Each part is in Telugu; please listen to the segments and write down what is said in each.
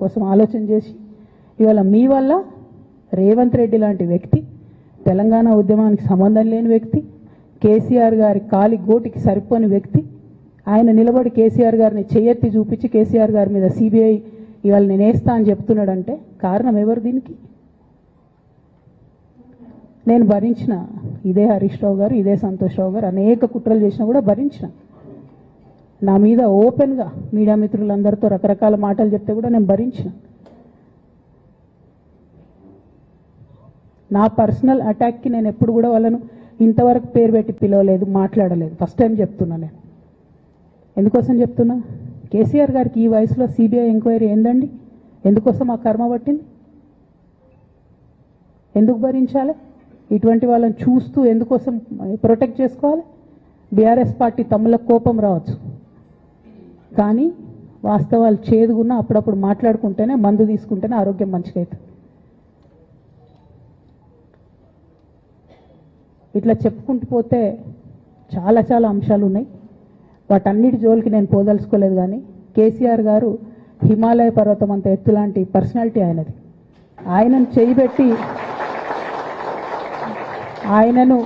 కోసం ఆలోచన చేసి ఇవాళ మీ వల్ల రేవంత్ రెడ్డి లాంటి వ్యక్తి, తెలంగాణ ఉద్యమానికి సంబంధం లేని వ్యక్తి, కేసీఆర్ గారి కాలి గోటికి సరిపోని వ్యక్తి, ఆయన నిలబడి కేసీఆర్ గారిని చేయెత్తి చూపించి కేసీఆర్ గారి మీద సిబిఐ ఇవాళ నేను వేస్తా అని చెప్తున్నాడంటే కారణం ఎవరు దీనికి? నేను భరించిన ఇదే హరీష్ రావు గారు, ఇదే సంతోష్ రావు గారు అనేక కుట్రలు చేసినా కూడా భరించిన. నా మీద ఓపెన్గా మీడియా మిత్రులందరితో రకరకాల మాటలు చెప్తే కూడా నేను భరించిన. నా పర్సనల్ అటాక్కి నేను ఎప్పుడు కూడా వాళ్ళను ఇంతవరకు పేరు పెట్టి పిలవలేదు, మాట్లాడలేదు. ఫస్ట్ టైం చెప్తున్నా. నేను ఎందుకోసం చెప్తున్నా? కేసీఆర్ గారికి ఈ వయసులో సిబిఐ ఎంక్వైరీ ఏందండి? ఎందుకోసం ఆ కర్మ పట్టింది? ఎందుకు భరించాలి? ఇటువంటి వాళ్ళని చూస్తూ ఎందుకోసం ప్రొటెక్ట్ చేసుకోవాలి? బీఆర్ఎస్ పార్టీ తమ్ములకు కోపం రావచ్చు, కానీ వాస్తవాలు చేదుగున్నా అప్పుడప్పుడు మాట్లాడుకుంటేనే, మందు తీసుకుంటేనే ఆరోగ్యం మంచిగా అవుతుంది. ఇట్లా చెప్పుకుంటూ పోతే చాలా చాలా అంశాలు ఉన్నాయి. వాటన్నిటి జోలికి నేను పోదలుచుకోలేదు. కానీ కేసీఆర్ గారు హిమాలయ పర్వతం అంత ఎత్తు లాంటి పర్సనాలిటీ ఆయనది. ఆయనను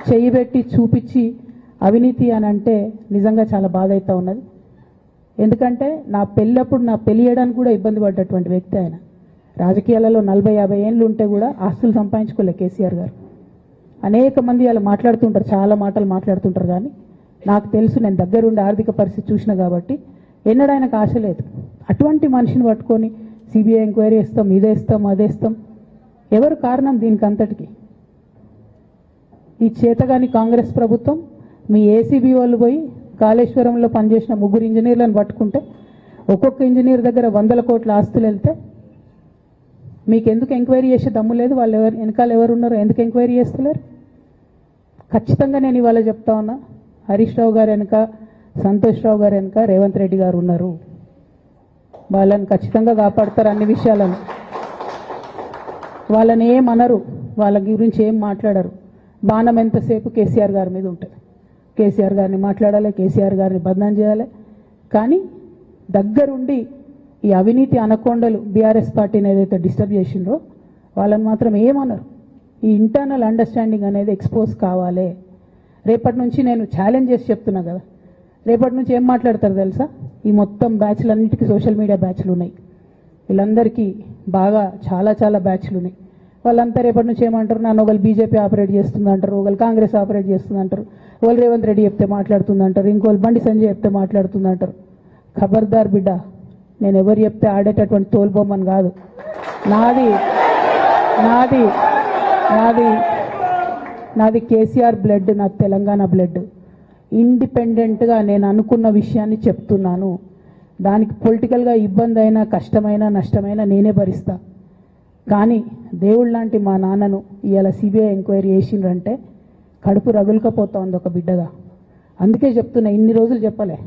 చేయబెట్టి చూపించి అవినీతి అని అంటే నిజంగా చాలా బాధ అవుతా ఉన్నది. ఎందుకంటే నా పెళ్ళప్పుడు నా పెళ్లి చేయడానికి కూడా ఇబ్బంది పడ్డటువంటి వ్యక్తి ఆయన. రాజకీయాలలో 40-50 ఏళ్ళు ఉంటే కూడా ఆస్తులు సంపాదించుకోలే కేసీఆర్ గారు. అనేక మంది అలా మాట్లాడుతుంటారు, చాలా మాటలు మాట్లాడుతుంటారు. కానీ నాకు తెలుసు, నేను దగ్గరుండి ఆర్థిక పరిస్థితి చూసిన కాబట్టి ఎన్నడూ ఆయనకు ఆశ లేదు. అటువంటి మనిషిని పట్టుకొని సిబిఐ ఎంక్వైరీ చేస్తాం, ఇదేస్తాం, అదేస్తాం. ఎవరు కారణం దీనికి అంతటికి? ఈ చేతగాని కాంగ్రెస్ ప్రభుత్వం మీ ఏసీబీ వాళ్ళు పోయి కాళేశ్వరంలో పనిచేసిన 3 ఇంజనీర్లను పట్టుకుంటే ఒక్కొక్క ఇంజనీర్ దగ్గర 100 కోట్ల ఆస్తులు వెళ్తే మీకు ఎందుకు ఎంక్వైరీ చేసే దమ్ము లేదు? వాళ్ళు వెనకాల ఎవరు ఉన్నారో ఎందుకు ఎంక్వైరీ చేస్తలేరు? ఖచ్చితంగా నేను ఇవాళ చెప్తా ఉన్నా, హరీష్ రావు గారు వెనుక, సంతోష్ రావు గారు వెనుక రేవంత్ రెడ్డి గారు ఉన్నారు. వాళ్ళని ఖచ్చితంగా కాపాడతారు. అన్ని విషయాలను వాళ్ళని ఏమనరు, వాళ్ళ గురించి ఏం మాట్లాడరు. బాణం ఎంతసేపు కేసీఆర్ గారి మీద ఉంటుంది. కేసీఆర్ గారిని మాట్లాడాలి, కేసీఆర్ గారిని బదనాం చేయాలి. కానీ దగ్గరుండి ఈ అవినీతి అనకొండలు బీఆర్ఎస్ పార్టీని ఏదైతే డిస్టర్బ్ చేసిండ్రో వాళ్ళని మాత్రం ఏమన్నారు. ఈ ఇంటర్నల్ అండర్స్టాండింగ్ అనేది ఎక్స్పోజ్ కావాలి. రేపటి నుంచి నేను ఛాలెంజ్ చేసి చెప్తున్నా కదా, రేపటి నుంచి ఏం మాట్లాడతారు తెలుసా? ఈ మొత్తం బ్యాచ్లన్నిటికీ సోషల్ మీడియా బ్యాచ్లు ఉన్నాయి. వీళ్ళందరికీ బాగా చాలా చాలా బ్యాచ్లు ఉన్నాయి. వాళ్ళంతా రేపటి నుంచి ఏమంటారు? నన్ను ఒకళ్ళు బీజేపీ ఆపరేట్ చేస్తుంది అంటారు, ఒకళ్ళు కాంగ్రెస్ ఆపరేట్ చేస్తుంది అంటారు, ఒకళ్ళు రేవంత్ రెడ్డి చెప్తే మాట్లాడుతుంది అంటారు, ఇంకోళ్ళు బండి సంజయ్ చెప్తే మాట్లాడుతుంది అంటారు. ఖబర్దార్ బిడ్డ, నేను ఎవరు చెప్తే ఆడేటటువంటి తోలుబొమ్మని కాదు. నాది నాది నాది నాది కేసీఆర్ బ్లడ్, నాది తెలంగాణ బ్లడ్. ఇండిపెండెంట్గా నేను అనుకున్న విషయాన్ని చెప్తున్నాను. దానికి పొలిటికల్గా ఇబ్బంది అయినా, కష్టమైనా, నష్టమైనా నేనే భరిస్తా. కానీ దేవుళ్ళ లాంటి మా నాన్నను ఇవాళ సిబిఐ ఎంక్వైరీ చేసిండ్రంటే కడుపు రగులుకపోతా ఉంది ఒక బిడ్డగా. అందుకే చెప్తున్నా, ఇన్ని రోజులు చెప్పలే.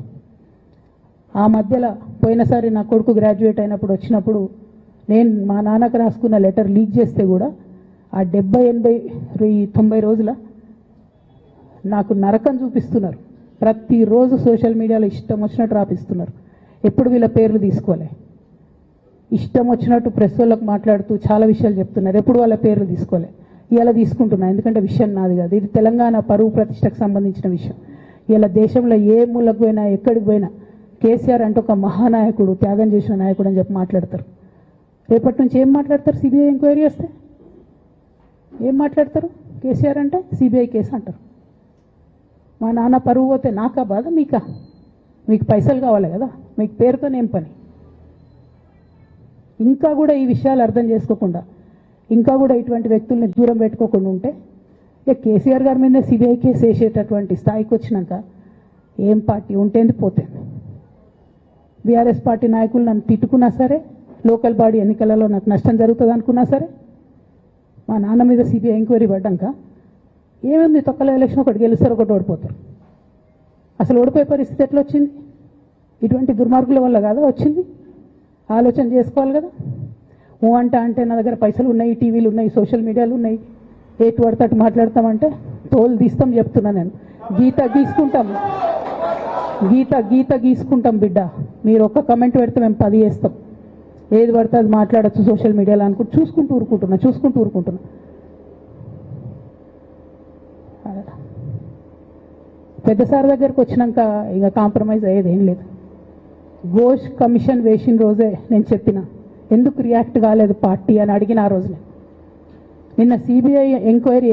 ఆ మధ్యలో పోయినసారి నా కొడుకు గ్రాడ్యుయేట్ అయినప్పుడు వచ్చినప్పుడు నేను మా నాన్నకు రాసుకున్న లెటర్ లీక్ చేస్తే కూడా ఆ 70, 80, 90 రోజుల నాకు నరకం చూపిస్తున్నారు. ప్రతిరోజు సోషల్ మీడియాలో ఇష్టం వచ్చినట్టు రాపిస్తున్నారు. ఎప్పుడు వీళ్ళ పేర్లు తీసుకోలే, ఇష్టం వచ్చినట్టు ప్రెస్ వాళ్ళకు మాట్లాడుతూ చాలా విషయాలు చెప్తున్నారు. ఎప్పుడు వాళ్ళ పేర్లు తీసుకోలే. ఇలా తీసుకుంటున్నా, ఎందుకంటే విషయం నాది కాదు. ఇది తెలంగాణ పరువు ప్రతిష్టకు సంబంధించిన విషయం. ఇలా దేశంలో ఏ మూలకు పోయినా, ఎక్కడికి పోయినా కేసీఆర్ అంటే ఒక మహానాయకుడు, త్యాగం చేసిన నాయకుడు అని చెప్పి మాట్లాడతారు. రేపటి నుంచి ఏం మాట్లాడతారు? సిబిఐ ఎంక్వైరీ చేస్తే ఏం మాట్లాడతారు? కేసీఆర్ అంటే సిబిఐ కేసు అంటారు. మా నాన్న పరువు పోతే నాకా బాధ, మీకా? మీకు పైసలు కావాలి కదా, మీకు పేరుతోనేం పని? ఇంకా కూడా ఈ విషయాలు అర్థం చేసుకోకుండా, ఇంకా కూడా ఇటువంటి వ్యక్తుల్ని దూరం పెట్టుకోకుండా ఉంటే ఇక కేసీఆర్ గారి మీద సిబిఐ కేసు వేసేటటువంటి స్థాయికి వచ్చినాక ఏం పార్టీ ఉంటేంది పోతుంది. బీఆర్ఎస్ పార్టీ నాయకులు నన్ను తిట్టుకున్నా సరే, లోకల్ బాడీ ఎన్నికలలో నాకు నష్టం జరుగుతుంది అనుకున్నా సరే, మా నాన్న మీద సిబిఐ ఎంక్వైరీ పడ్డాక ఏముంది? తొక్కల ఎలక్షన్ ఒకటి గెలుస్తారు, ఒకటి ఓడిపోతారు. అసలు ఓడిపోయే పరిస్థితి ఎట్లా వచ్చింది? ఇటువంటి దుర్మార్గుల వల్ల కాదా వచ్చింది? ఆలోచన చేసుకోవాలి కదా. అంటే నా దగ్గర పైసలు ఉన్నాయి, టీవీలు ఉన్నాయి, సోషల్ మీడియాలు ఉన్నాయి, ఏటు పడితే అటు మాట్లాడతామంటే తోలు తీస్తాం చెప్తున్నా నేను. గీత గీసుకుంటాం బిడ్డ. మీరు ఒక్క కమెంట్ పెడితే మేము 10 చేస్తాం. ఏది పడితే అది మాట్లాడచ్చు సోషల్ మీడియాలో అనుకుంటూ చూసుకుంటూ ఊరుకుంటున్నా. పెద్ద సార్ దగ్గరికి వచ్చినాక ఇక కాంప్రమైజ్ అయ్యేది ఏం లేదు. ఘోష్ కమిషన్ వేసిన రోజే నేను చెప్పిన ఎందుకు రియాక్ట్ కాలేదు పార్టీ అని అడిగిన ఆ రోజునే. నిన్న సిబిఐ ఎంక్వైరీ